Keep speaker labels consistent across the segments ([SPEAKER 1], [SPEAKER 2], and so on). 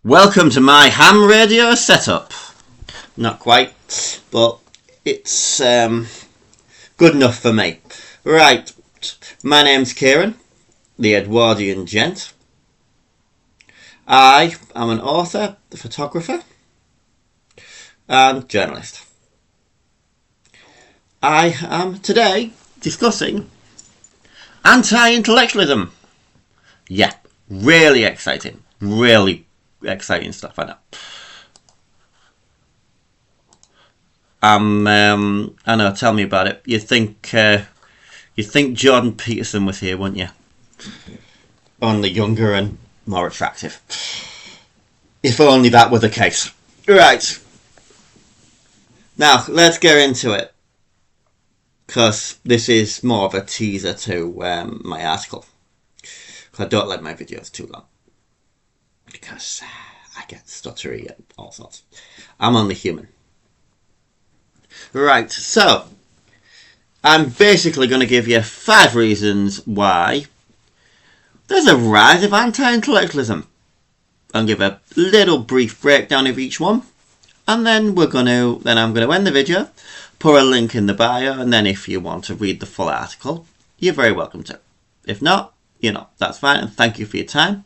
[SPEAKER 1] Welcome to my ham radio setup. Not quite, but it's good enough for me. Right, my name's Kieran, the Edwardian gent. I am an author, photographer, and journalist. I am today discussing anti-intellectualism. Yeah, really exciting. Really exciting stuff, I know. I know, tell me about it. You think Jordan Peterson was here, wouldn't you? Only younger and more attractive. If only that were the case. Right. Now, let's get into it. Because this is more of a teaser to my article. I don't like my videos too long. Because I get stuttery and all sorts. I'm only human. Right, so I'm basically going to give you 5 reasons why there's a rise of anti-intellectualism. I'll give a little brief breakdown of each one, and then I'm going to end the video, put a link in the bio, and then if you want to read the full article, you're very welcome to. If not, that's fine, and thank you for your time.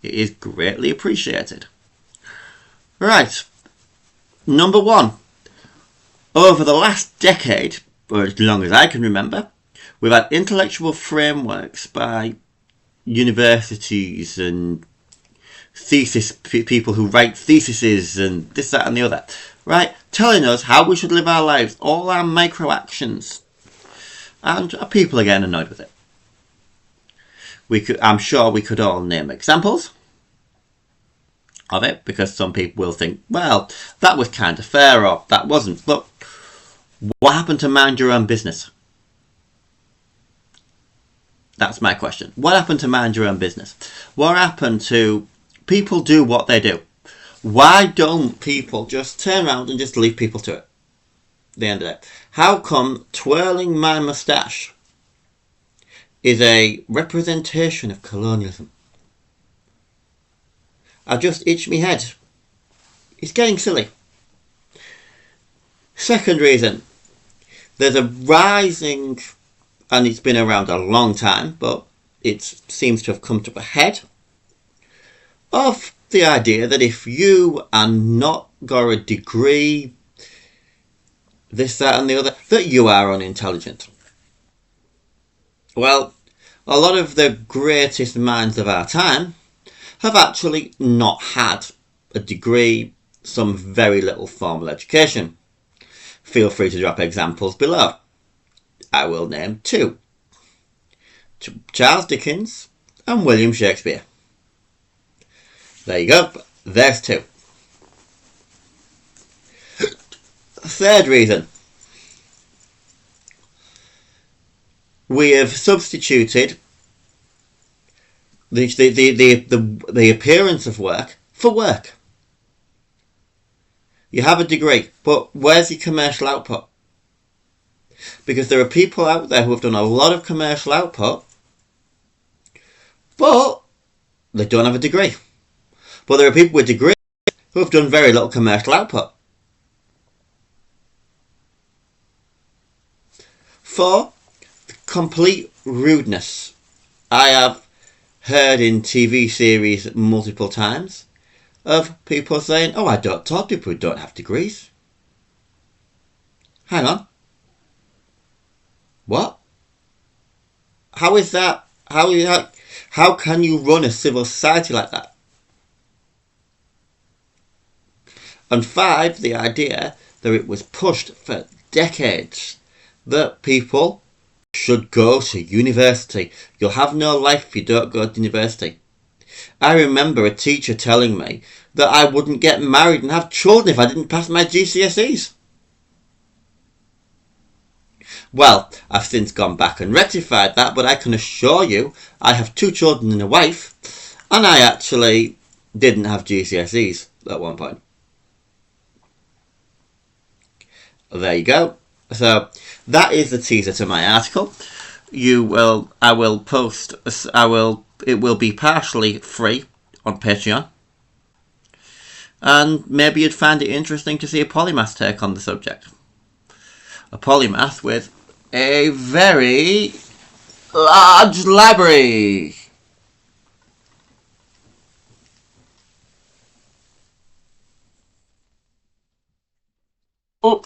[SPEAKER 1] It is greatly appreciated. Right, number 1. Over the last decade, or as long as I can remember, we've had intellectual frameworks by universities and people who write theses and this, that and the other, right? Telling us how we should live our lives, all our micro actions. And people are getting annoyed with it. I'm sure we could all name examples of it, because some people will think, well, that was kind of fair, or that wasn't. But what happened to mind your own business? That's my question. What happened to mind your own business? What happened to people do what they do? Why don't people just turn around and just leave people to it? At the end of it. How come twirling my moustache is a representation of colonialism? I just itch my head. It's getting silly. Second reason, there's a rising, and it's been around a long time, but it seems to have come to a head, of the idea that if you are not got a degree, this, that and the other, that you are unintelligent. Well, a lot of the greatest minds of our time have actually not had a degree, some very little formal education. Feel free to drop examples below. I will name 2. Charles Dickens and William Shakespeare. There you go. There's 2. Third reason. We have substituted the appearance of work for work. You have a degree, but where's your commercial output? Because there are people out there who have done a lot of commercial output, but they don't have a degree. But there are people with degrees who have done very little commercial output. 4, complete rudeness. I have heard in TV series multiple times of people saying, oh, I don't talk to people who don't have degrees. Hang on. What? How is that? How can you run a civil society like that? And 5, the idea that it was pushed for decades that people should go to university. You'll have no life if you don't go to university. I remember a teacher telling me that I wouldn't get married and have children if I didn't pass my GCSEs. Well, I've since gone back and rectified that, but I can assure you I have 2 children and a wife, and I actually didn't have GCSEs at one point. There you go. So that is the teaser to my article. It will be partially free on Patreon. and maybe you'd find it interesting to see a Polymath take on the subject. A Polymath with a very large library. Oh,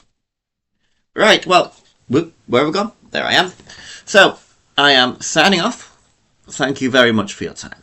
[SPEAKER 1] right, well, whoop, where have we gone? There I am. So, I am signing off. Thank you very much for your time.